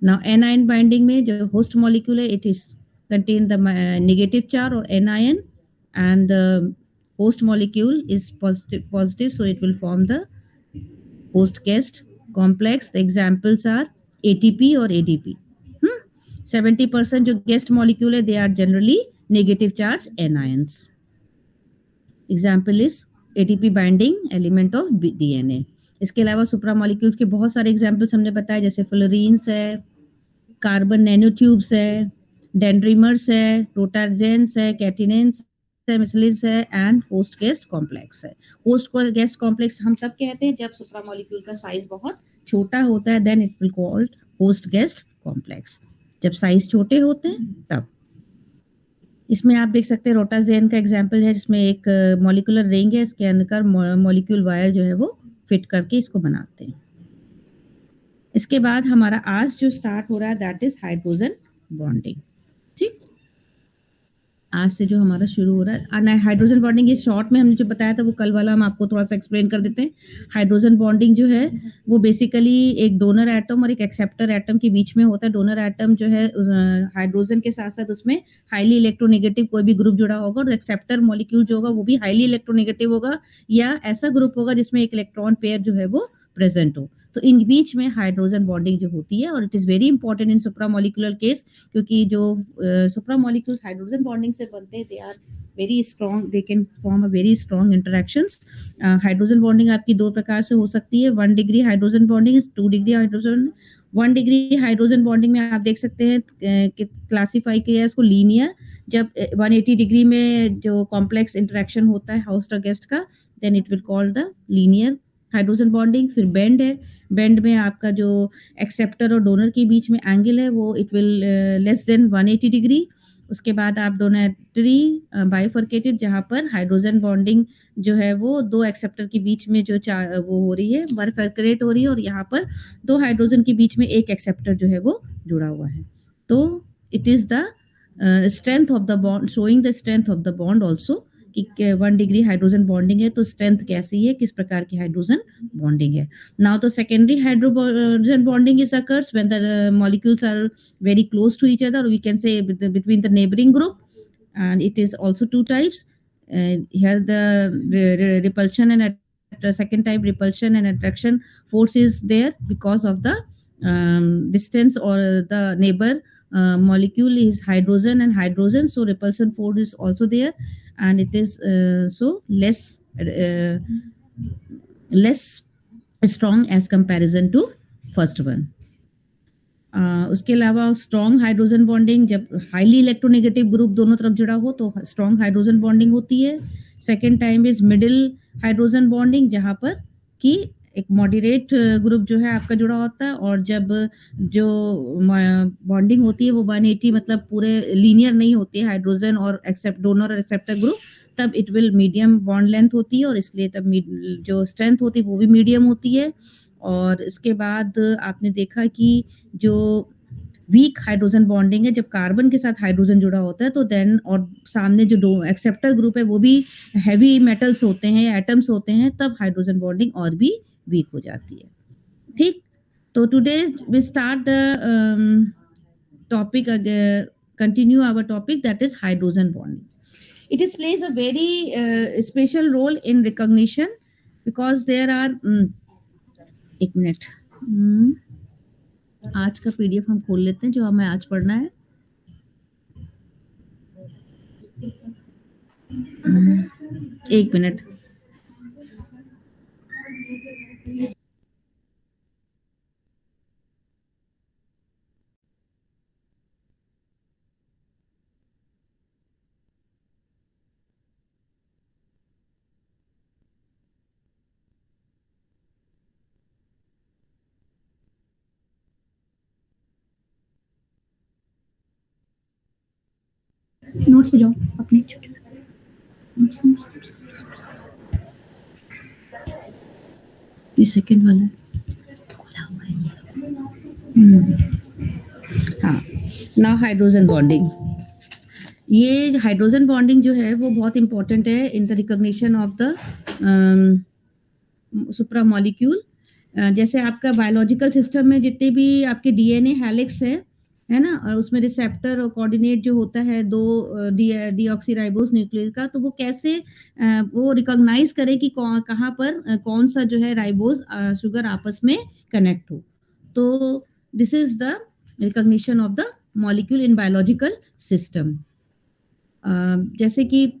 Now anion binding में जो host molecule है, it is contain the negative charge or anion, and the host molecule is positive, so it will form the host guest complex. The examples are ATP or ADP. 70% जो guest molecule है, they are generally negative charge anions. Example is ATP binding element of DNA. इसके अलावा सुप्रा molecules के बहुत सारे examples हमने बताए, जैसे फ्लोरीन्स है, कार्बन नैनोट्यूब्स है, डेंड्रीमर्स है, रोटाजेंस है, कैटिनेंस है, मिसलिस है, एंड होस्ट गेस्ट कॉम्प्लेक्स है. होस्ट गेस्ट कॉम्प्लेक्स हम तब कहते हैं जब सुप्रा मॉलिक्यूल का साइज बहुत छोटा होता है, then it will called host guest complex. जब साइज छोटे होते हैं तब. इसमें आप देख सकते हैं रोटाजेन का एग्जाम्पल है, जिसमें एक मॉलिक्यूलर रिंग है, इसके अंदर मॉलिक्यूल वायर जो है वो फिट करके इसको बनाते हैं. इसके बाद हमारा आज जो स्टार्ट हो रहा है दैट इज हाइड्रोजन बॉन्डिंग. ठीक, आज से जो हमारा शुरू हो रहा है हाइड्रोजन बॉन्डिंग, ये शॉर्ट में हमने जो बताया था वो कल वाला हम आपको थोड़ा सा एक्सप्लेन कर देते हैं. हाइड्रोजन बॉन्डिंग जो है वो बेसिकली एक डोनर एटम और एक एक्सेप्टर एटम के बीच में होता है. डोनर एटम जो है हाइड्रोजन के साथ साथ उसमें हाईली इलेक्ट्रोनेगेटिव कोई भी ग्रुप जुड़ा होगा, और एक्सेप्टर मॉलिक्यूल जो होगा वो भी हाईली इलेक्ट्रोनेगेटिव होगा, या ऐसा ग्रुप होगा जिसमें एक इलेक्ट्रॉन पेयर जो है वो प्रेजेंट हो. तो इन बीच में हाइड्रोजन बॉन्डिंग जो होती है, और it is very important in supramolecular case, क्योंकि जो सुप्रामोलिक्यूल्स हाइड्रोजन बॉन्डिंग से बनते हैं, they are very strong, they can form a very strong interactions. Hydrogen bonding आपकी दो प्रकार से हो सकती है. 1 degree hydrogen bonding, 2 degree hydrogen. 1 degree hydrogen bonding में आप देख सकते हैं कि क्लासीफाई किया है इसको लीनियर. जब 180 डिग्री में जो कॉम्प्लेक्स इंटरेक्शन होता है होस्ट और गेस्ट का, then it will called the linear hydrogen bonding. फिर बेंड है, बेंड में आपका जो एक्सेप्टर और डोनर के बीच में एंगल है वो it will less than 180 degree. उसके बाद आप डोनेटरी बाइफर्केटेड, जहाँ पर हाइड्रोजन बॉन्डिंग जो है वो दो एक्सेप्टर के बीच में जो वो हो रही है, बाइफर्केट हो रही है, और यहाँ पर दो हाइड्रोजन के बीच में एक एक्सेप्टर जो है वो जुड़ा हुआ है. तो it is the strength of the bond, showing the strength of the bond also, कि 1 डिग्री हाइड्रोजन बॉन्डिंग है तो स्ट्रेंथ कैसी है, किस प्रकार की हाइड्रोजन बॉन्डिंग है. नाउ तो secondary hydrogen bonding is occurs when the molecules are very close to each other, or we can say between the neighboring group, and it is also two types. Here the repulsion and second type repulsion and attraction force is there because of the distance, or the neighbor molecule is hydrogen and hydrogen, so repulsion force is also there, and it is so less strong as comparison to first one. उसके अलावा strong hydrogen bonding, जब highly electronegative group दोनों तरफ जुड़ा हो तो strong hydrogen bonding होती है. Second time is middle hydrogen bonding, जहाँ पर कि एक मॉडरेट ग्रुप जो है आपका जुड़ा होता है, और जब जो बॉन्डिंग होती है वो 180 मतलब पूरे लीनियर नहीं होती है हाइड्रोजन और एक्सेप्ट डोनर और एक्सेप्टर ग्रुप, तब it will medium bond length होती है, और इसलिए तब जो स्ट्रेंथ होती है वो भी मीडियम होती है. और इसके बाद आपने देखा कि जो वीक हाइड्रोजन बॉन्डिंग है, जब कार्बन के साथ हाइड्रोजन जुड़ा होता है तो देन, और सामने जो दो एक्सेप्टर ग्रुप है वो भी हैवी मेटल्स होते हैं या एटम्स होते हैं, तब हाइड्रोजन बॉन्डिंग और भी वीक हो जाती है. ठीक, तो today we start the topic, continue our topic, that is hydrogen bonding. It is plays a very special role in recognition, because there are एक मिनट, आज का पीडीएफ हम खोल लेते हैं जो हमें आज पढ़ना है. एक मिनट. नोट्स पे जाओ अपने ये सेकंड वाला खोला हुआ है. हाँ, नाउ हाइड्रोजन बॉन्डिंग. ये हाइड्रोजन बॉन्डिंग जो है वो बहुत इंपॉर्टेंट है in the recognition of the supra molecule. जैसे आपका बायोलॉजिकल सिस्टम में जितने भी आपके डीएनए हेलिक्स है ना? और उसमें रिसेप्टर और कोऑर्डिनेट जो होता है 2 डीऑक्सीराइबोस न्यूक्लियोटाइड का, तो वो कैसे वो रिकॉग्नाइज़ करे कि कहाँ पर कौन-सा जो है राइबोस शुगर आपस में कनेक्ट हो। तो this is the recognition of the molecule in biological system. जैसे कि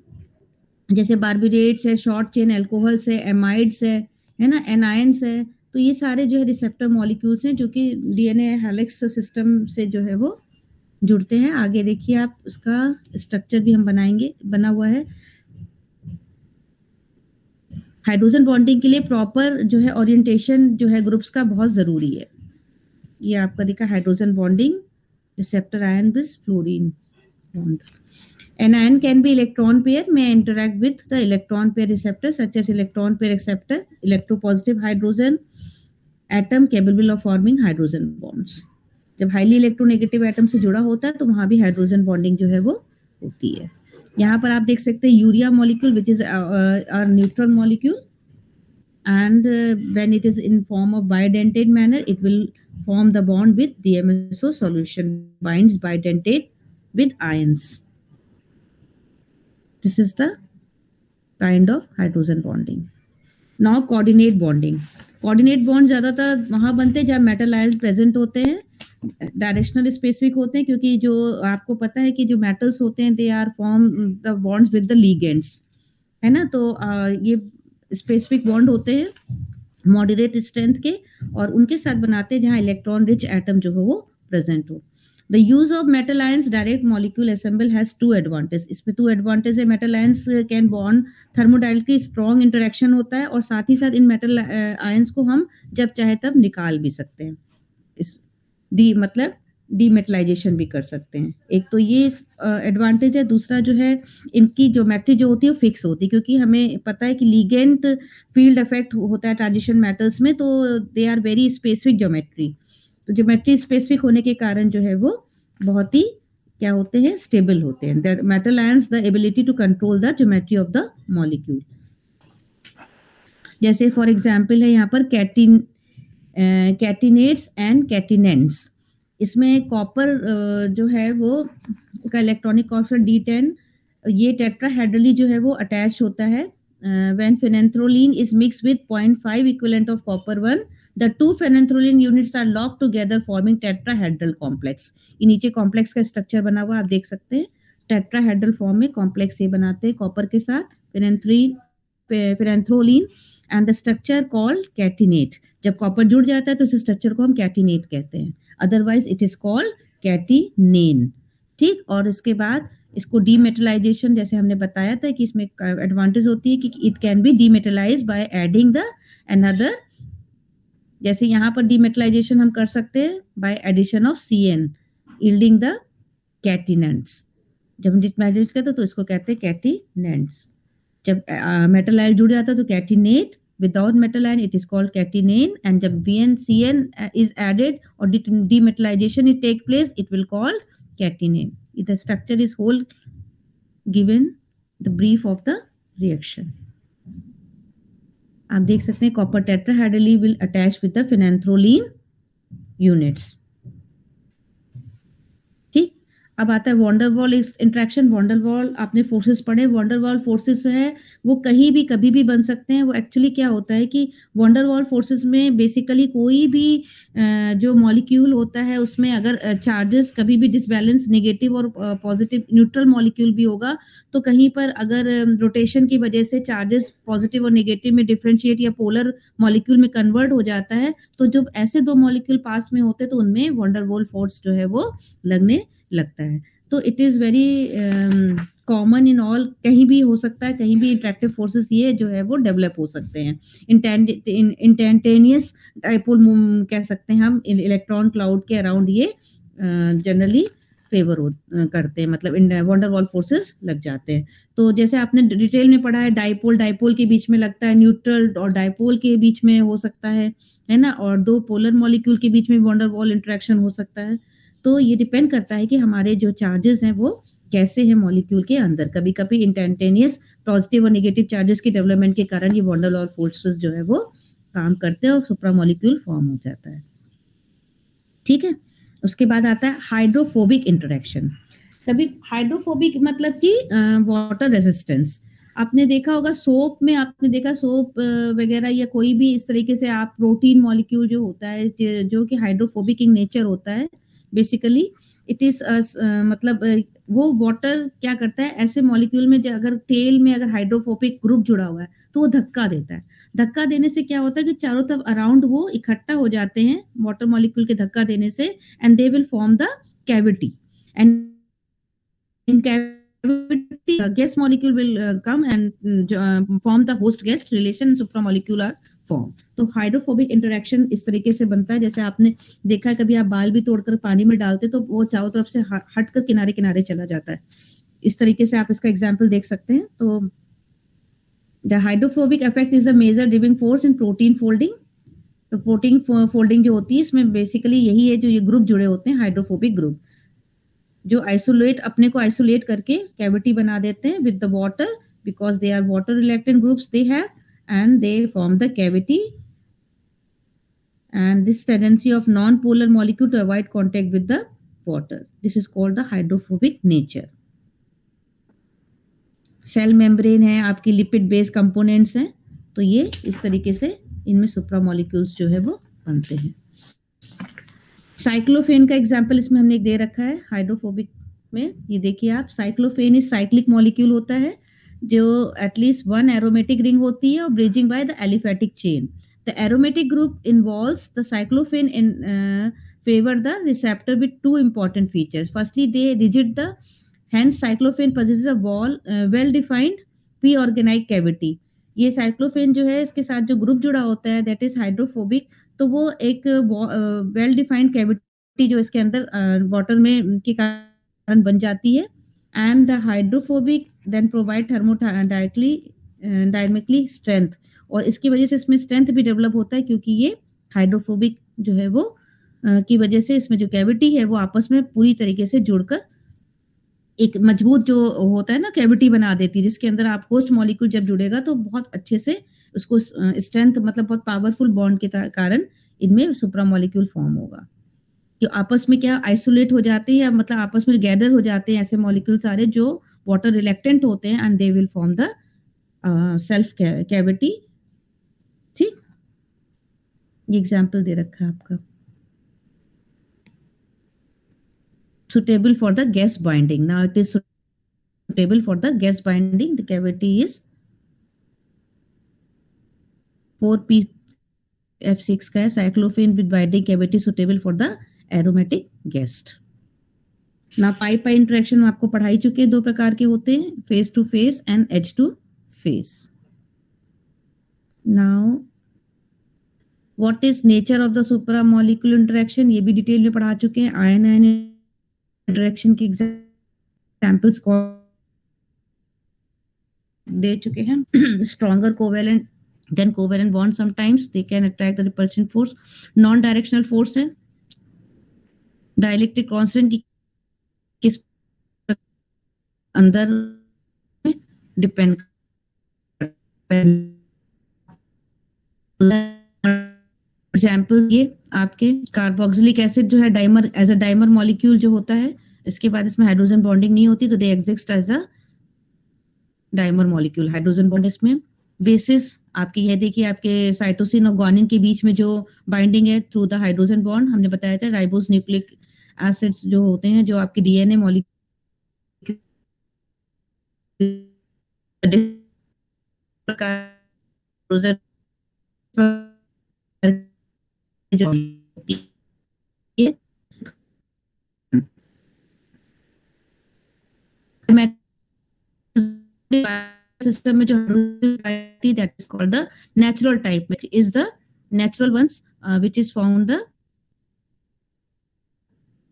जैसे बार्बिट्रेट्स है, शॉर्ट चेन अल्कोहल्स है, एमाइड्स है ना? एनायंस है, तो ये सारे जो है रिसेप्टर मॉलिक्यूल्स हैं जो कि डीएनए हेलिक्स सिस्टम से जो है वो जुड़ते हैं। आगे देखिए आप उसका स्ट्रक्चर भी हम बनाएँगे, बना हुआ है। हाइड्रोजन बॉन्डिंग के लिए प्रॉपर जो है ओरिएंटेशन जो है ग्रुप्स का बहुत ज़रूरी है। ये आपका दिखा hydrogen bonding, receptor ion with fluorine bond. Anion can be electron pair may interact with the electron pair receptor such as electron pair acceptor, electropositive hydrogen atom capable of forming hydrogen bonds. जब highly electronegative atom से जुड़ा होता है तो वहां भी hydrogen bonding जो है वो होती है। यहाँ पर आप देख सकते हैं urea molecule which is our neutral molecule and when it is in form of bidentate manner it will form the bond with DMSO solution, binds bidentate with ions. This is the kind of hydrogen bonding. Now coordinate bonding. Coordinate bond ज्यादातर वहां बनते हैं जहाँ metal ion present होते हैं, directional specific होते हैं, क्योंकि जो आपको पता है कि जो मेटल्स होते हैं they are form the bonds with the ligands, है ना? तो ये स्पेसिफिक बॉन्ड होते हैं मॉडरेट स्ट्रेंथ के और उनके साथ बनाते हैं जहां इलेक्ट्रॉन रिच एटम जो है वो प्रेजेंट हो। The use of metal ions direct molecule assemble has two advantage. इसमें 2 एडवांटेज है। Metal ions can bond, thermodynamically strong interaction होता है और साथ ही साथ इन मेटल आयंस को हम जब चाहे तब निकाल भी सकते हैं। इस मतलब डीमेटलाइजेशन भी कर सकते हैं। एक तो ये एडवांटेज है। दूसरा जो है इनकी ज्योमेट्री जो होती है वो फिक्स होती है, क्योंकि हमें पता है कि लिगेंड फील्ड इफेक्ट होता है ट्रांजिशन मेटल्स में, तो they are very specific geometry. तो ज्योमेट्री स्पेसिफिक होने के कारण जो है वो बहुत ही क्या होते हैं, स्टेबल होते हैं। The metal ions the ability to control the geometry of the molecule. जैसे फॉर एग्जांपल है यहाँ पर कैटिनेट्स एंड कैटिनेंट्स। इसमें कॉपर जो है वो का इलेक्ट्रॉनिक कॉन्फिगरेशन D10, ये टेट्राहेड्रली जो है वो अटैच होता है। When phenanthroline is mix with 0.5 equivalent of copper 1, the 2 phenanthroline units are lock together forming tetrahedral complex. ये नीचे कॉम्प्लेक्स का स्ट्रक्चर बना हुआ आप देख सकते हैं। टेट्राहेड्रल फॉर्म में कॉम्प्लेक्स ये बनाते हैं कॉपर के साथ फेनेंथ्रोलिन and the structure called catenate. जब कॉपर जुड़ जाता है तो इस स्ट्रक्चर को हम कैटिनेट कहते हैं, अदरवाइज इट इज कॉल्ड कैटिनेन। ठीक, और इसके बाद इसको डीमेटलाइजेशन जैसे हमने बताया था कि इसमें एडवांटेज होती है कि it can be demetalize by adding the another. जैसे यहाँ पर डीमेटलाइजेशन हम कर सकते हैं by addition of CN yielding the catenands. जब हम डीमेटलाइज करते हैं तो इसको कहते हैं कैटिनेंट्स। जब मेटल आयन जुड़ जाता है तो catenate, without metal ion it is called catenane, and जब VNCN is added or demetallization it take place it will called catenane. The structure is whole given the brief of the reaction. आप देख सकते हैं copper tetrahedrally will attach with the phenanthroline units. ठीक, अब आता है van der Waals interaction. Van der Waals आपने forces पढ़े। वॉन्डरवॉल फोर्सेस जो है वो कहीं भी कभी भी बन सकते हैं। वो एक्चुअली क्या होता है कि वॉन्डरवॉल फोर्सेस में बेसिकली कोई भी जो मॉलिक्यूल होता है उसमें अगर चार्जेस कभी भी डिसबैलेंस नेगेटिव और पॉजिटिव न्यूट्रल मॉलिक्यूल भी होगा तो कहीं पर अगर रोटेशन की वजह से चार्जेस पॉजिटिव और नेगेटिव में डिफरेंशिएट या पोलर मॉलिक्यूल में कन्वर्ट हो जाता है, तो जब ऐसे 2 मॉलिक्यूल पास में होते हैं तो उनमें वॉन्डरवॉल फोर्स जो है वो लगने लगता है। तो it is very common in all, कहीं भी हो सकता है, कहीं भी इंटरेक्टिव फोर्सेस ये जो है वो डेवलप हो सकते हैं। इंस्टेंटेनियस डाइपोल कह सकते हैं हम, इलेक्ट्रॉन क्लाउड के अराउंड ये जनरली फेवर करते हैं, मतलब वॉन्डरवॉल फोर्सेस लग जाते हैं। तो जैसे आपने डिटेल में पढ़ा है डाइपोल डाइपोल के बीच में लगता है, न्यूट्रल और डाइपोल के बीच में हो सकता है ना, और 2 पोलर मॉलिक्यूल के बीच में वॉन्डरवॉल इंटरेक्शन हो सकता है। तो ये डिपेंड करता है कि हमारे जो चार्जेस हैं वो कैसे हैं मॉलिक्यूल के अंदर। कभी कभी इंस्टेंटेनियस पॉजिटिव और नेगेटिव चार्जेस की डेवलपमेंट के कारण ये वॉन्डरवॉल फोर्सेस जो है वो काम करते हैं और सुप्रामोलिक्यूल फॉर्म हो जाता है। ठीक है, उसके बाद आता है हाइड्रोफोबिक इंटरेक्शन। कभी हाइड्रोफोबिक मतलब कि वाटर रेजिस्टेंस। आपने देखा होगा सोप में, आपने देखा सोप वगैरह या कोई भी इस तरीके से आप प्रोटीन मॉलिक्यूल जो होता है जो कि हाइड्रोफोबिक इन नेचर होता है, बेसिकली इट इज मतलब वो वाटर क्या करता है, ऐसे मॉलिक्यूल में अगर टेल में अगर हाइड्रोफोबिक ग्रुप जुड़ा हुआ है तो वो धक्का देता है। धक्का देने से क्या होता है कि चारों तरफ अराउंड वो इकट्ठा हो जाते हैं वाटर मॉलिक्यूल के धक्का देने से, and they will form the cavity, and in cavity gas molecule will come and form the host gas relation, supramolecule are form। तो हाइड्रोफोबिक इंटरेक्शन इस तरीके से बनता है, जैसे आपने देखा है कभी आप बाल भी तोड़कर पानी में डालते तो वो चारों तरफ से हटकर किनारे किनारे चला जाता है। इस तरीके से आप इसका एग्जाम्पल देख सकते हैं। तो the hydrophobic effect is the major driving force in protein folding. तो प्रोटीन फोल्डिंग जो होती है इसमें बेसिकली यही है, जो ये ग्रुप जुड़े होते हैं हाइड्रोफोबिक ग्रुप, जो आइसोलेट अपने को आइसोलेट करके कैविटी बना देते हैं with the water, because they are water reluctant groups they have, and they form the cavity, and this tendency of non polar molecule to avoid contact with the water, this is called the hydrophobic nature. Cell membrane है, आपकी lipid based components हैं, तो ये इस तरीके से इनमें सुप्रामोलिक्यूल्स जो है वो बनते हैं। साइक्लोफेन का एग्जाम्पल इसमें हमने एक दे रखा है हाइड्रोफोबिक में। ये देखिए आप, साइक्लोफेन इस साइक्लिक मॉलिक्यूल होता है जो एटलीस्ट वन एरोमेटिक रिंग होती है और bridging by the aliphatic chain. The aromatic group involves the cyclophane in favor the receptor with two important features. Firstly, they rigid the, hence cyclophane possesses a well defined pre-organized cavity. ये साइक्लोफेन जो है इसके साथ जो group जुड़ा होता है that is hydrophobic, तो वो एक वेल डिफाइंड कैविटी जो इसके अंदर वाटर में के कारण बन जाती है, and the hydrophobic then provide thermodynamically strength, और इसकी वजह से इसमें स्ट्रेंथ भी डेवलप होता है क्योंकि ये हाइड्रोफोबिक जो है वो की वजह से इसमें जो कैविटी है वो आपस में पूरी तरीके से जुड़कर एक मजबूत जो होता है ना कैविटी बना देती है, जिसके अंदर आप होस्ट मॉलिक्यूल जब जुड़ेगा तो बहुत अच्छे से उसको स्ट्रेंथ मतलब बहुत पावरफुल बॉन्ड के कारण इनमें सुप्रा मॉलिक्यूल फॉर्म होगा, जो आपस में क्या आइसोलेट हो जाते हैं या मतलब आपस में गैदर हो जाते हैं ऐसे मॉलिक्यूल सारे जो वाटर रिलेक्टेंट होते हैं, and they will form the self cavity. ठीक, ये एग्जाम्पल दे रखा है आपका। Suitable for the gas binding. Now it is suitable for the gas binding. The cavity is 4p(F6) का है, cyclophane with binding cavity suitable for the aromatic gas. Now pi interaction आपको पढ़ाई चुके हैं, दो प्रकार के होते हैं, face to face and edge to face. Now what is nature of the supramolecular interaction, ये भी डिटेल में पढ़ा चुके हैं। आयन आयन इंटरेक्शन की एग्जांपल्स को दे चुके हैं। Stronger covalent than covalent bond, sometimes they can attract the repulsion force. Non directional force है, डाइलेक्ट्रिक कांस्टेंट की किस अंदर डिपेंड एग्जाम्पल ये आपके कार्बोक्सिलिक एसिड जो है dimer as a dimer molecule जो होता है, इसके बाद इसमें हाइड्रोजन बॉन्डिंग नहीं होती तो they exist as a dimer molecule. Hydrogen bond इसमें बेसिस आपकी ये देखिए, आपके साइटोसिन और ग्वानिन के बीच में जो बाइंडिंग है थ्रू द हाइड्रोजन बॉन्ड, हमने बताया था राइबोस न्यूक्लिक एसिड्स जो होते हैं जो आपके डीएनए मॉलिक्यूल system में जो that is called the natural type, which is the natural ones which is found the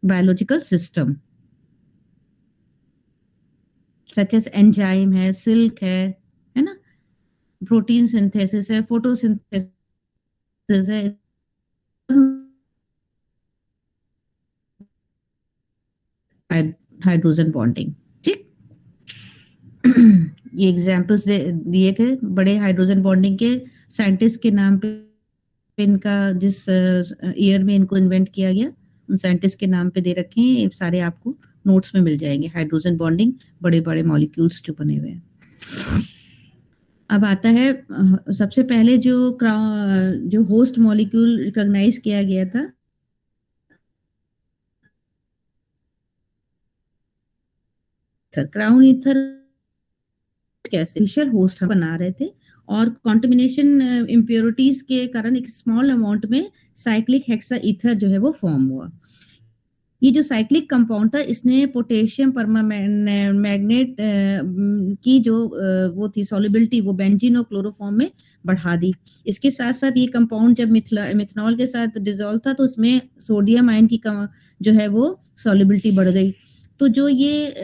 biological system, such as enzyme है, silk है ना, प्रोटीन सिंथेसिस है, फोटोसिंथेसिस है, हाइड्रोजन बॉन्डिंग। ठीक, ये एग्जांपल्स दिए थे बड़े हाइड्रोजन बॉन्डिंग के साइंटिस्ट के नाम पे इनका जिस ईयर में इनको इन्वेंट किया गया उन साइंटिस्ट के नाम पे दे रखे हैं, ये सारे आपको नोट्स में मिल जाएंगे। हाइड्रोजन बॉन्डिंग बड़े बड़े मॉलिक्यूल्स जो बने हुए हैं। अब आता है सबसे पहले जो होस्ट मॉलिक्यूल रिकॉग्नाइज किया गया था क्राउन ईथर कैसे आर्टिफिशियल होस्ट बना रहे थे और कॉन्टेमिनेशन इम्प्योरिटीज के कारण एक स्मॉल अमाउंट में साइक्लिक हेक्सा ईथर जो है वो फॉर्म हुआ। ये जो साइक्लिक कंपाउंड था इसने पोटेशियम परमामैग्नेट की जो वो थी सॉल्युबिलिटी वो बेंजीन और क्लोरोफॉर्म में बढ़ा दी। इसके साथ साथ ये कंपाउंड जब मिथनॉल के साथ डिसॉल्व था तो उसमें सोडियम आयन की जो है वो सॉल्युबिलिटी बढ़ गई। तो जो ये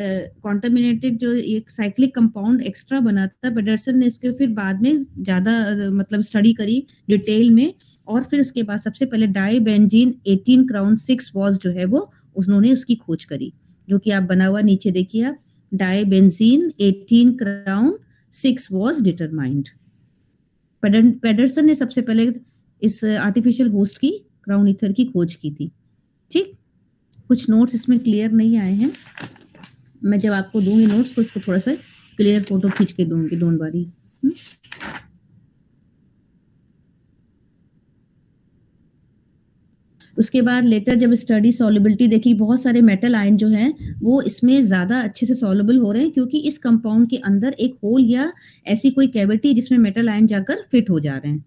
कॉन्टामिनेटेड जो एक साइक्लिक कंपाउंड एक्स्ट्रा बना था, पेडरसन ने इसके फिर बाद में ज्यादा मतलब स्टडी करी डिटेल में और फिर इसके बाद सबसे पहले डाई बेंजीन 18 क्राउन 6 वॉज जो है वो उन्होंने उसकी खोज करी, जो कि आप बना हुआ नीचे देखिए आप, di benzene 18 crown 6 was determined. Pedersen ने सबसे पहले इस आर्टिफिशियल होस्ट की क्राउन ईथर की खोज की थी। ठीक, कुछ नोट्स इसमें क्लियर नहीं आए हैं, मैं जब आपको दूंगी नोट्स तो इसको थोड़ा सा क्लियर फोटो खींच के दूंगी, डोंट वरी। उसके बाद लेटर जब स्टडी सॉल्युबिलिटी देखी, बहुत सारे मेटल आयन जो हैं वो इसमें ज्यादा अच्छे से सॉल्युबल हो रहे हैं क्योंकि इस कंपाउंड के अंदर एक होल या ऐसी कोई कैविटी जिसमें मेटल आयन जाकर फिट हो जा रहे हैं।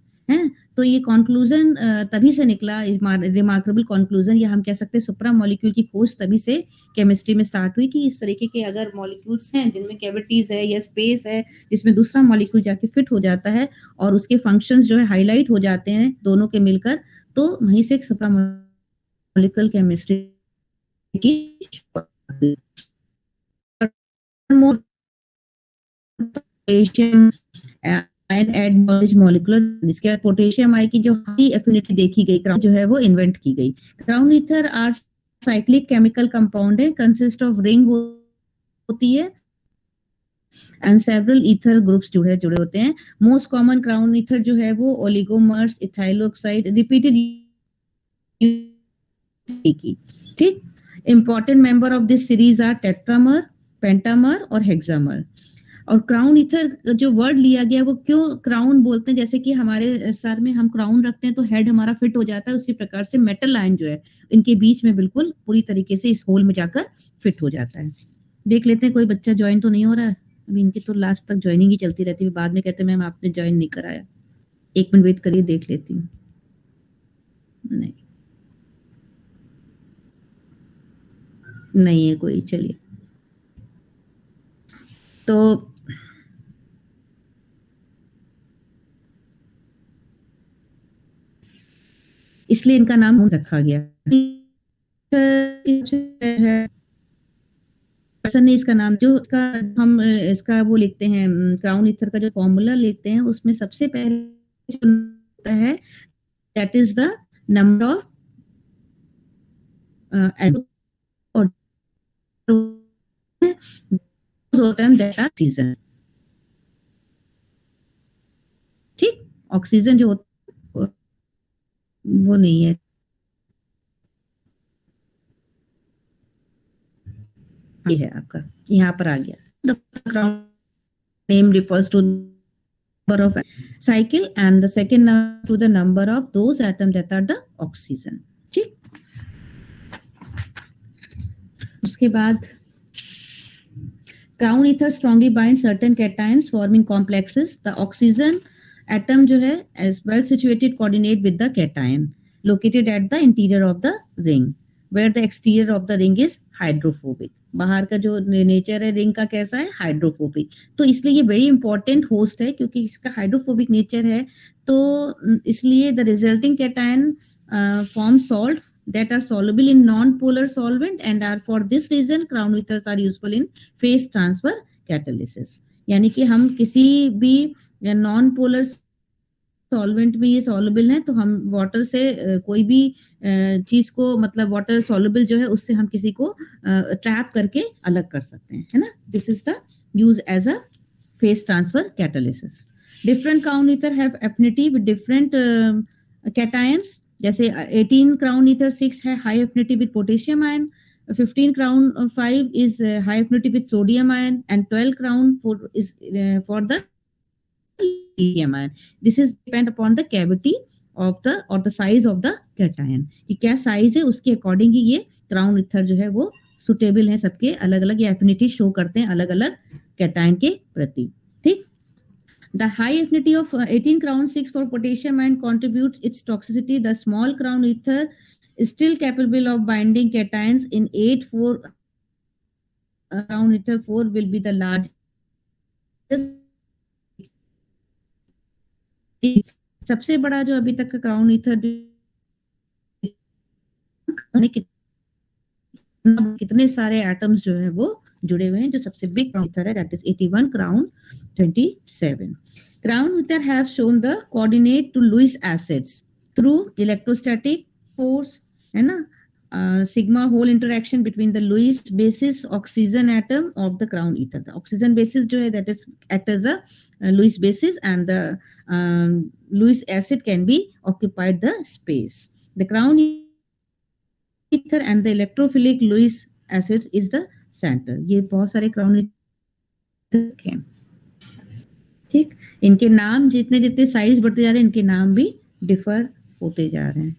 तो ये कंक्लूजन तभी से निकला, रिमार्केबल कंक्लूजन, या हम कह सकते हैं सुप्रा मॉलिक्यूल की खोज तभी से केमिस्ट्री में स्टार्ट हुई कि इस तरीके के अगर मॉलिक्यूल्स हैं जिनमें कैविटीज है या स्पेस है जिसमें दूसरा मॉलिक्यूल जाके फिट हो जाता है और उसके फंक्शंस जो है हाईलाइट हो जाते हैं दोनों के मिलकर, तो वहीं से सुप्रा मॉलिक्यूलर केमिस्ट्री की मॉलिक्यूलर, इसके बाद पोटेशियम आई की जो हाई एफिनिटी देखी गई क्राउन जो है वो इन्वेंट की गई। Crown ether are cyclic chemical compound है, कंसिस्ट ऑफ रिंग होती है एंड सेवरल ईथर ग्रुप्स जुड़े होते हैं। मोस्ट कॉमन क्राउन ईथर जो है वो ओलिगोमर्स, इथाइल ऑक्साइड, रिपीटेड की। ठीक, important member of this series are tetramer, pentamer और हेक्सामर। और क्राउन ईथर जो वर्ड लिया गया वो क्यों क्राउन बोलते हैं, जैसे कि हमारे सर में हम क्राउन रखते हैं तो हेड हमारा फिट हो जाता है, उसी प्रकार से मेटल आयन जो है इनके बीच में बिल्कुल पूरी तरीके से इस होल में जाकर फिट हो जाता है। देख लेते हैं कोई बच्चा ज्वाइन तो नहीं हो रहा है, अभी इनकी तो लास्ट तक ज्वाइनिंग ही चलती रहती है, बाद में कहते हैं मैम आपने ज्वाइन नहीं कराया। एक मिनट वेट करिए, देख लेती हूँ। नहीं है कोई, चलिए। तो इसलिए इनका नाम रखा गया ने इसका नाम जो इसका हम इसका वो लिखते हैं क्राउन ईथर का जो फॉर्मूला लेते हैं उसमें सबसे पहले होता है that is the number of oxygen. ठीक, ऑक्सीजन जो होता वो नहीं है, ये है आपका, यहाँ पर आ गया। The crown name refers to number of cycle and the second to the number of those atoms that are the oxygen। ठीक, उसके बाद crown ether strongly binds certain cations forming complexes। The oxygen atom जो है as well situated coordinate with the cation located at the interior of the ring where the exterior of the ring is hydrophobic। बाहर का जो nature है ring का कैसा है, hydrophobic. तो इसलिए ये वेरी इंपॉर्टेंट होस्ट है क्योंकि इसका हाइड्रोफोबिक नेचर है, तो इसलिए the resulting cation form salt that are soluble in non-polar solvent and are for this reason crown ethers are useful in phase transfer catalysis। यानी कि हम किसी भी नॉन पोलर सॉल्वेंट में ये सॉल्युबल है तो हम वाटर से कोई भी चीज को मतलब वाटर सॉल्युबल जो है उससे हम किसी को ट्रैप करके अलग कर सकते हैं, है ना। This is the use as a phase transfer catalysis. Different crown ether have affinity with different cations, जैसे 18 क्राउन ईथर 6 है high affinity with potassium ion, 15 crown 5 is high affinity with sodium ion, and 12 crown 4 is for the lithium ion. This is depend upon the cavity of the or the size of the cation, कि क्या size है उसके according ही ये crown ether जो है वो suitable है, सबके अलग अलग ये एफिनिटी शो करते हैं अलग अलग कैटायन के प्रति। ठीक, the high affinity of 18 crown 6 for potassium ion contributes its toxicity. The small crown ether is still capable of binding cations in 8 4 crown ether 4 will be the largest। सबसे बड़ा जो अभी तक का क्राउन ईथर कितने सारे एटम्स जो है वो जुड़े हुए हैं, जो सबसे बिग क्राउन ईथर है that is 81 crown 27। Crown ether have shown the coordinate to Lewis acids through electrostatic force, है ना, sigma hole interaction between the Lewis basis oxygen atom of the crown ether. The oxygen basis जो है that is act as a Lewis basis, and the Lewis acid can be occupied the space. The crown ether and the electrophilic Lewis acids is the center. ये बहुत सारे crown ether हैं। ठीक, इनके नाम जितने जितने साइज बढ़ते जा रहे हैं इनके नाम भी डिफर होते जा रहे हैं।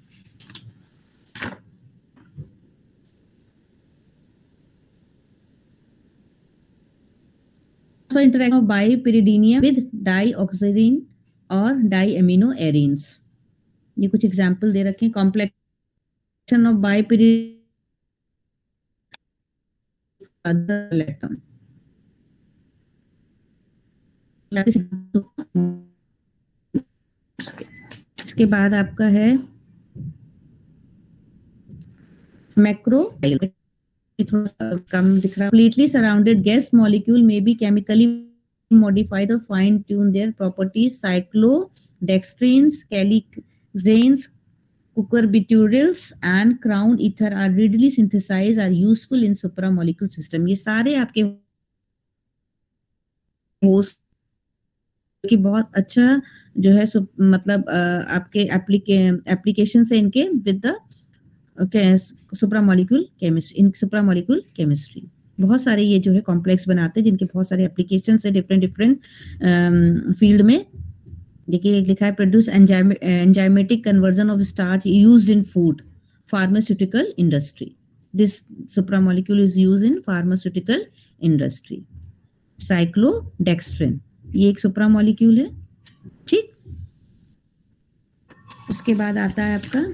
interaction of bipyridinium with dioxazine और diaminoarenes, ये कुछ एग्जांपल दे रखे हैं। कॉम्प्लेक्शन ऑफ बाइपिरिडिनियम इसके बाद आपका है मैक्रो, थोड़ा कम दिख रहा। completely surrounded gas molecule may be chemically modified or fine tune their properties. Cyclodextrins, calixanes, cucurbiturils and crown ether are readily synthesized, are useful in supramolecule system। ये सारे आपके होस्ट की बहुत अच्छा जो है मतलब आपके एप्लीकेशन से इनके with the supramolecule chemistry, in supramolecule chemistry बहुत सारे ये जो है कॉम्प्लेक्स बनाते हैं जिनके बहुत सारे एप्लीकेशन है डिफरेंट फील्ड में। देखिए लिखा है produce enzymatic conversion of starch used in food pharmaceutical industry. This supramolecule is used in pharmaceutical industry. Cyclodextrin ये एक सुप्रामोलिक्यूल है। ठीक, उसके बाद आता है आपका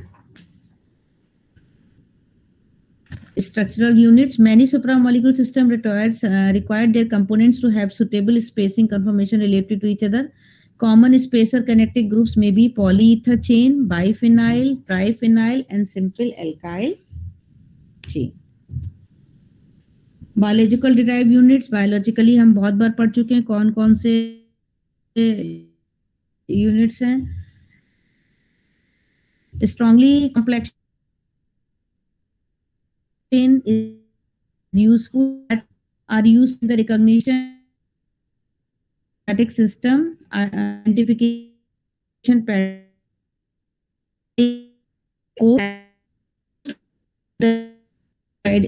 structural units. Many supramolecule system required their components to have suitable spacing conformation related to each other. Common spacer connecting groups may be polyether chain, biphenyl, triphenyl and simple alkyl chain. Biological derived units, biologically हम बहुत बार पढ़ चुके हैं कौन कौन से units हैं। strongly complex is useful that are used in the recognition static system identification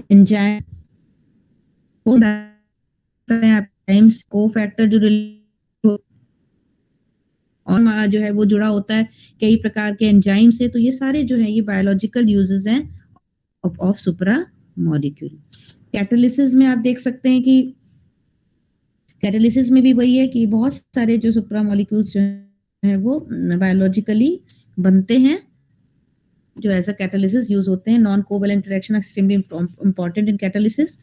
enzyme cofactor जो है वो जुड़ा होता है कई प्रकार के एंजाइम से। तो ये सारे जो है ये बायोलॉजिकल यूजेस हैं ऑफ सुप्रा मॉलिक्यूल। कैटालिसिस में आप देख सकते हैं कि कैटालिसिस में भी वही है कि बहुत सारे जो सुप्रा मॉलिक्यूल्स जो है वो बायोलॉजिकली बनते हैं जो एज अ कैटालिसिस यूज होते हैं। Non covalent interaction extremely important in catalysis.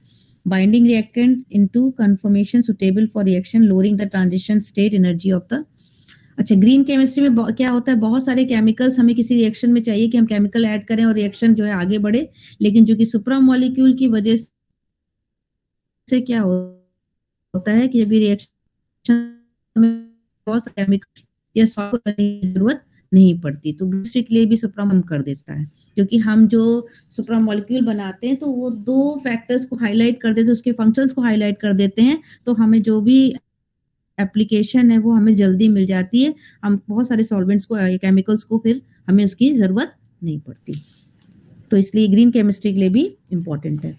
Binding reactant into conformation suitable for reaction lowering the transition state energy of the. अच्छा, ग्रीन केमिस्ट्री में क्या होता है, बहुत सारे केमिकल्स हमें किसी रिएक्शन में चाहिए कि हम केमिकल ऐड करें और रिएक्शन जो है आगे बढ़े, लेकिन जो कि सुप्रा मॉलिक्यूल की वजह से क्या होता है कि अभी रिएक्शन में बहुत सारे केमिकल या सॉल्व करने की जरूरत नहीं पड़ती, तो केमिस्ट्री के लिए भी सुप्रा कम कर देता है। क्योंकि हम जो सुप्रा मॉलिक्यूल बनाते हैं तो वो दो फैक्टर्स को हाईलाइट कर देते हैं, उसके फंक्शंस को हाईलाइट कर देते हैं, तो हमें जो भी एप्लीकेशन है वो हमें जल्दी मिल जाती है। हम बहुत सारे सॉल्वेंट्स को केमिकल्स को फिर हमें उसकी ज़रूरत नहीं पड़ती। तो इसलिए ग्रीन केमिस्ट्री के लिए भी इम्पोर्टेंट है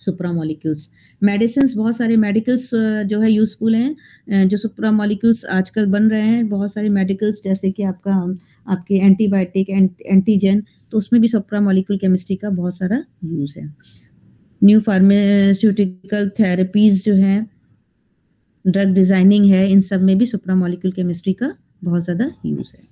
सुप्रामोलिक्यूल्स। मेडिसिन्स बहुत सारे मेडिकल्स जो है यूज़फुल हैं, जो सुप्रामोलिक्यूल्स आजकल बन रहे हैं, बहुत सारे मेडिकल्स जैसे कि आपके एंटीबायोटिक, एंटीजन, तो उसमें भी सुप्रामोलिक्यूल केमिस्ट्री का बहुत सारा यूज़ है। न्यू फार्मास्यूटिकल थेरेपीज़ जो हैं, ड्रग डिज़ाइनिंग है, इन सब में भी सुप्रामोलिक्यूल केमिस्ट्री का बहुत ज़्यादा यूज़ है।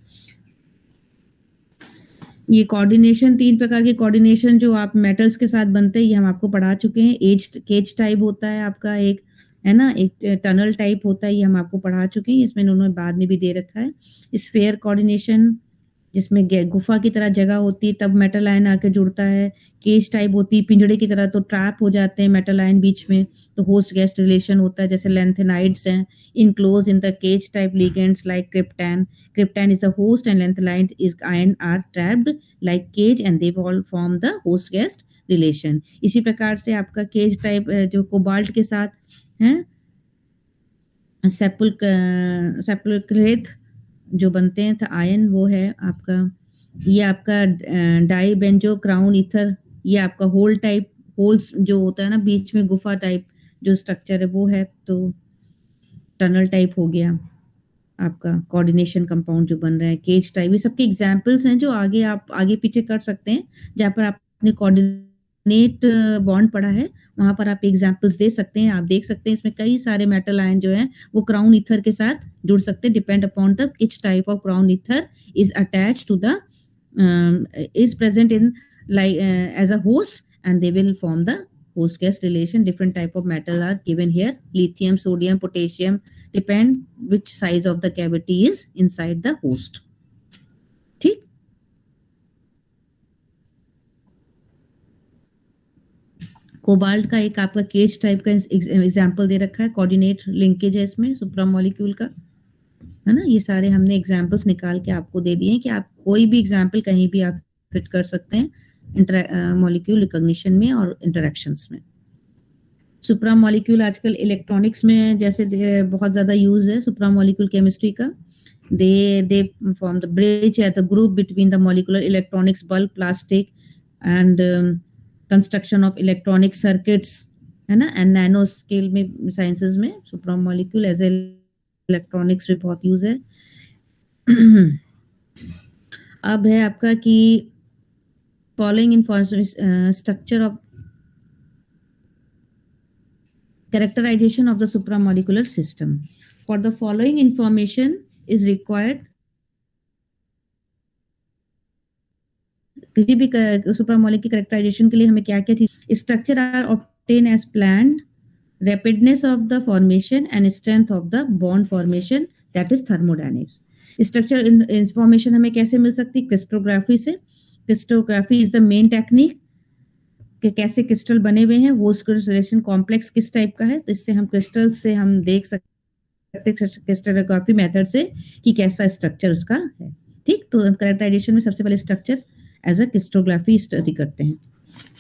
ये कोऑर्डिनेशन 3 प्रकार के कोऑर्डिनेशन जो आप मेटल्स के साथ बनते हैं, ये हम आपको पढ़ा चुके हैं। केज टाइप होता है आपका एक, है ना? एक टनल टाइप होता है, ये हम आपको पढ़ा चुके हैं। इसमें उन्होंने बाद में भी दे रखा है। स्फीयर कोऑर्डिनेशन जिसमें गुफा की तरह जगह होती है, तब मेटल आयन आके जुड़ता है। केज टाइप होती है पिंजड़े की तरह, तो ट्रैप हो जाते हैं मेटल आयन बीच में, तो होस्ट गेस्ट रिलेशन होता है। जैसे लैंथेनाइड्स हैं, enclose in the cage type ligands like cryptand. Cryptand is a host and lanthanide is ion are trapped like cage and they all form the host guest relation. इसी प्रकार से आपका cage type जो cobalt के साथ है, सेपुल्क्रेट जो बनते हैं तो आयन, वो है आपका, ये आपका डाई बेंजो क्राउन ईथर, ये आपका होल टाइप, होल्स जो होता है ना बीच में गुफा टाइप जो स्ट्रक्चर है वो है। तो टनल टाइप हो गया आपका कोऑर्डिनेशन कंपाउंड जो बन रहा है, केज टाइप, ये सबके एग्जांपल्स हैं जो आगे आप आगे पीछे कर सकते हैं। जहाँ पर आपने कोऑर्डिनेट बॉन्ड पढ़ा है वहां पर आप एग्जांपल्स दे सकते हैं। आप देख सकते हैं इसमें कई सारे मेटल आयन जो हैं वो क्राउन ईथर के साथ जुड़ सकते हैं, depend upon the which type of crown ether is attached to the is present in like as a host, and they will form the host guest relation. Different type of metal are given here: lithium, sodium, potassium, depend which size of the cavity is inside the host. ठीक, cobalt का एक आपका cage type का example दे रखा है, coordinate linkage है इसमें सुप्रामोलिक्यूल का, है ना? ये सारे हमने एग्जांपल्स निकाल के आपको दे दिए हैं कि आप कोई भी एग्जांपल कहीं भी आप फिट कर सकते हैं मॉलिक्यूल रिकॉग्निशन में और इंटरेक्शंस में। सुप्रामोलिक्यूल आजकल इलेक्ट्रॉनिक्स में जैसे बहुत ज़्यादा यूज़ है सुप्रामोलिक्यूल केमिस्ट्री का। they form the bridge at the group between the molecular electronics, bulk, plastic and construction of electronic circuits, है ना? एंड नैनो स्केल में साइंसेज में सुप्रामोलिक्यूल एज इलेक्ट्रॉनिक्स में बहुत यूज है। अब है आपका कि following information structure of characterization of the supramolecular system. For the following information is required, किसी भी सुप्रामोलिक्यूल की कैरेक्टराइजेशन के लिए हमें क्या क्या थी? Structure are obtain as planned, rapidness of the formation and strength of the bond formation, that is thermodynamics. Structure information हमें कैसे मिल सकती? क्रिस्टोग्राफी से। Crystallography is the main technique कि कैसे क्रिस्टल बने हुए हैं, होस्ट रिलेशन कॉम्प्लेक्स किस टाइप का है, तो इससे हम क्रिस्टल से हम देख सकते हैं क्रिस्टलोग्राफी मेथड से कि कैसा स्ट्रक्चर उसका है। ठीक, तो कैरेक्टराइजेशन में सबसे पहले स्ट्रक्चर एज अ क्रिस्टोग्राफी स्टडी करते हैं।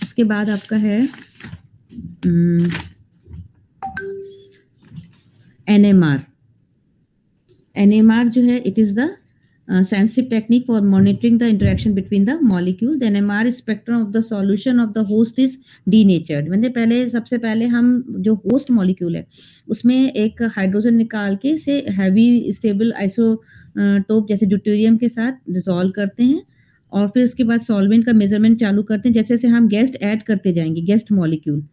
उसके बाद आपका है एनएमआर। एनएमआर जो है it is the sensitive technique for monitoring the interaction between the molecule. The NMR spectrum of the solution of the host is denatured. मैंने पहले सबसे पहले हम जो होस्ट मॉलिक्यूल है उसमें एक हाइड्रोजन निकाल के इसे हैवी स्टेबल आइसोटोप जैसे ड्यूटेरियम के साथ डिसॉल्व करते हैं और फिर उसके बाद सॉल्वेंट का मेजरमेंट चालू करते हैं। जैसे जैसे हम गेस्ट ऐड करते जाएंगे, गेस्ट मॉलिक्यूल,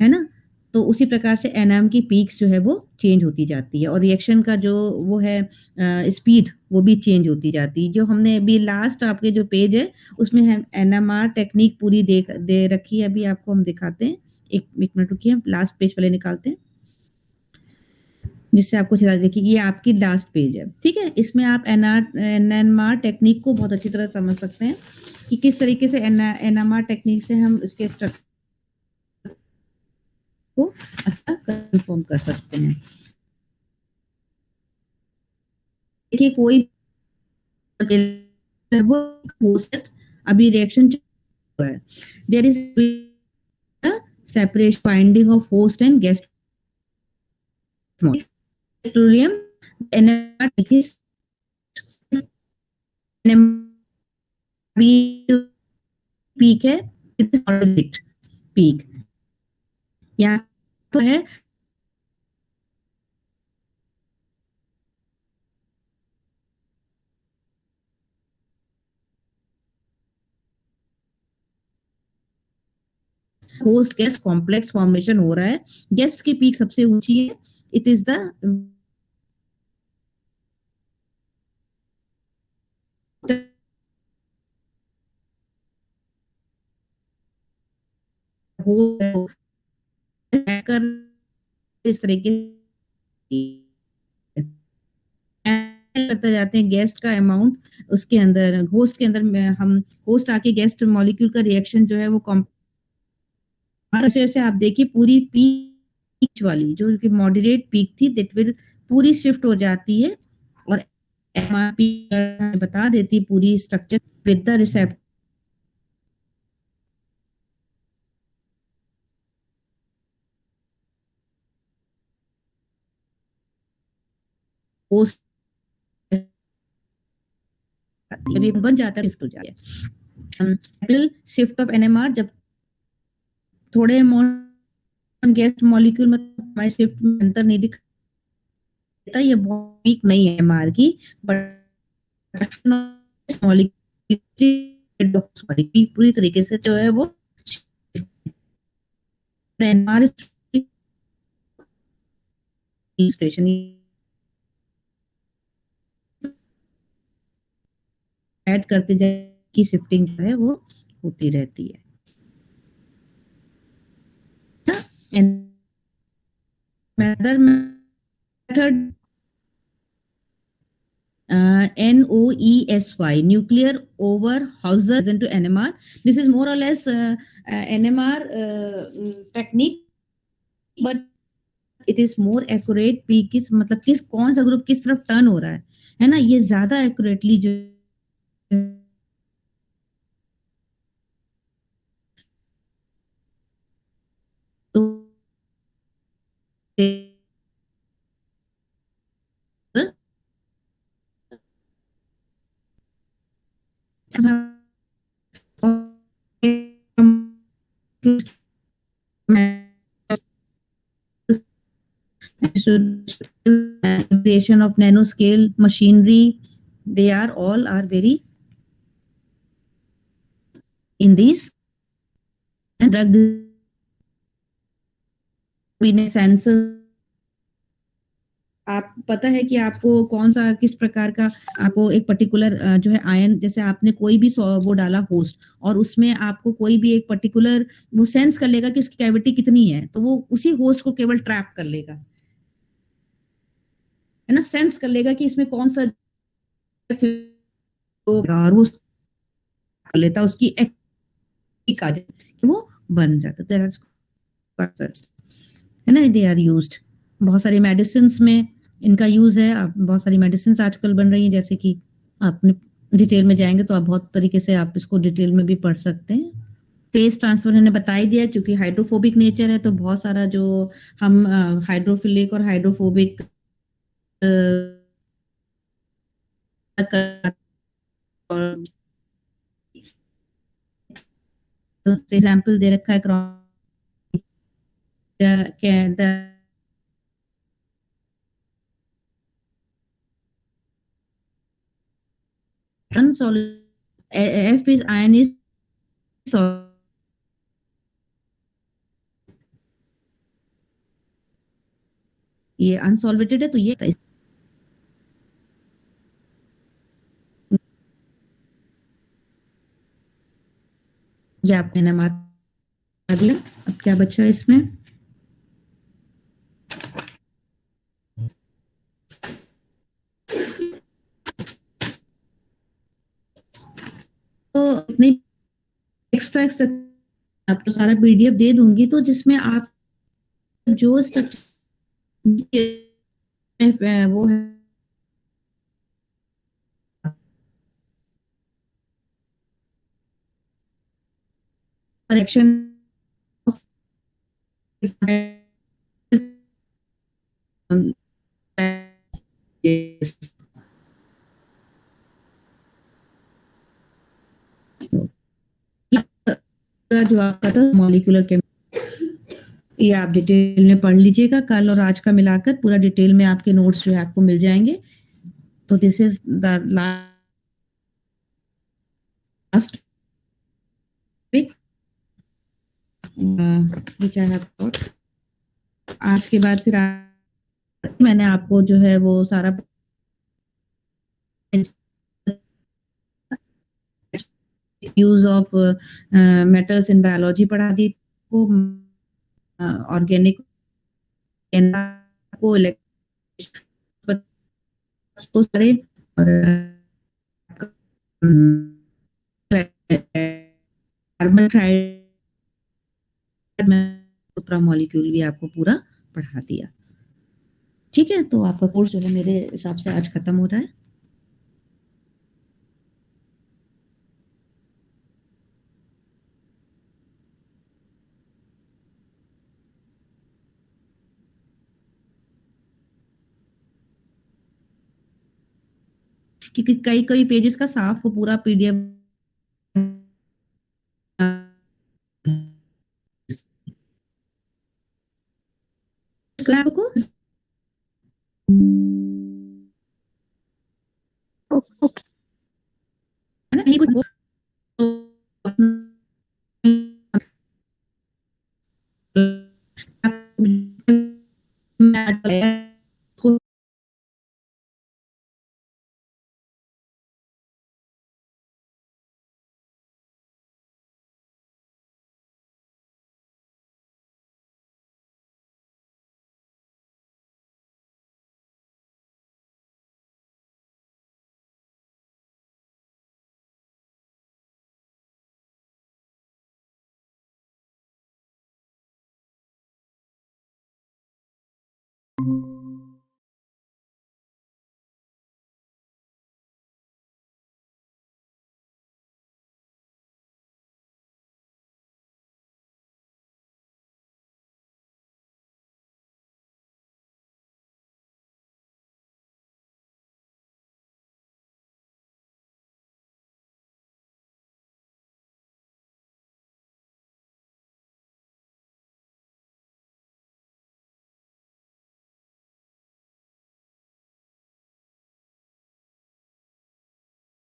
है ना, तो उसी प्रकार से एनएम की पीक्स जो है वो चेंज होती जाती है और रिएक्शन का जो वो है स्पीड वो भी चेंज होती जाती है। जो हमने अभी लास्ट आपके जो पेज है उसमें हम एनएमआर टेक्निक पूरी दे रखी है, अभी आपको हम दिखाते हैं। एक मिनट रुकिए, हम लास्ट पेज पहले निकालते हैं जिससे आपको चला देखिए, ये आपकी लास्ट पेज है। ठीक है, इसमें आप एनएमआर टेक्निक को बहुत अच्छी तरह समझ सकते हैं कि किस तरीके से एनएमआर टेक्निक से हम इसके स्ट्रक्चर को अच्छा कंफर्म कर सकते हैं। देखिए कोई अभी रिएक्शन है, there is separation binding of host and guest petroleum, NMR is peak है, मॉडरेट पीक यहाँ पर है। होस्ट गैस कॉम्प्लेक्स फॉर्मेशन हो रहा है, गैस की पीक सबसे ऊंची है, इट इज द कर इस तरीके करते जाते हैं गेस्ट का अमाउंट, उसके अंदर होस्ट के अंदर हम होस्ट आके गेस्ट मॉलिक्यूल का रिएक्शन जो है वो जैसे आप देखिए पूरी पीक वाली जो कि मॉडरेट पीक थी दैट विल पूरी शिफ्ट हो जाती है और एमआरपी बता देती है पूरी structure with the receptor host बन जाता है, शिफ्ट हो जाता है। शिफ्ट ऑफ एनएमआर जब थोड़े अमाउंट गैस मॉलिक्यूल में हमारे शिफ्ट में अंतर नहीं दिखता, ये बहुत वीक नहीं है एमआर की, बट पूरी तरीके से जो है वो एनआर स्टेशन ऐड करते जाए की शिफ्टिंग जो है वो होती रहती है। Another method NOESY, nuclear over Hauser into NMR. This is more or less NMR technique, but it is more accurate. P किस मतलब किस कौन सा ग्रुप किस तरफ टर्न हो रहा है ना, ये ज्यादा एक्यूरेटली जो तो creation of nanoscale machinery, they are all are very in these and drug sensor. आप पता है कि आपको कौन सा किस प्रकार का आपको एक पर्टिकुलर जो है आयन, जैसे आपने कोई भी वो डाला होस्ट और उसमें आपको कोई भी एक पर्टिकुलर वो सेंस कर लेगा कि उसकी कैविटी कितनी है, तो वो उसी होस्ट को केवल ट्रैप कर लेगा, है ना, सेंस कर लेगा कि इसमें कौन सा और वो कर लेता उसकी एक आ जाए कि वो बन जाता है ना। दे आर यूज्ड बहुत सारी मेडिसिन में इनका यूज है, बहुत सारी मेडिसिन आजकल बन रही है, जैसे कि आपने डिटेल में जाएंगे तो आप बहुत तरीके से आप इसको डिटेल में भी पढ़ सकते हैं। फेस ट्रांसफर ने बता ही दिया, क्योंकि हाइड्रोफोबिक नेचर है तो बहुत सारा जो हम हाइड्रोफिलिक और हाइड्रोफोबिक एग्जाम्पल दे रखा है the unsolid F is ion is ये अनसॉल्वेटेड है तो ये आपने नंबर दिया। अब क्या बचा है इसमें, तो इतनी एक्स्ट्रा आपको सारा पीडीएफ दे दूंगी, तो जिसमें आप जो स्ट्रक्चर वो है करेक्शन जो आपका था मॉलिक्यूलर ये आप डिटेल में पढ़ लीजिएगा, कल और आज का मिलाकर पूरा डिटेल में आपके नोट्स जो है आपको मिल जाएंगे। तो this is the last week which I have taught। आज के बाद फिर मैंने आपको जो है वो सारा use of metals in biology पढ़ा दी को, ऑर्गेनिक को सारे और कार्बन सुप्रा मॉलिक्यूल भी आपको पूरा पढ़ा दिया। ठीक है, तो आपका कोर्स जो है मेरे हिसाब से आज खत्म हो रहा है। क्योंकि कई कई पेजेस का साफ को पूरा पीडीएफ को है ना, नहीं कुछ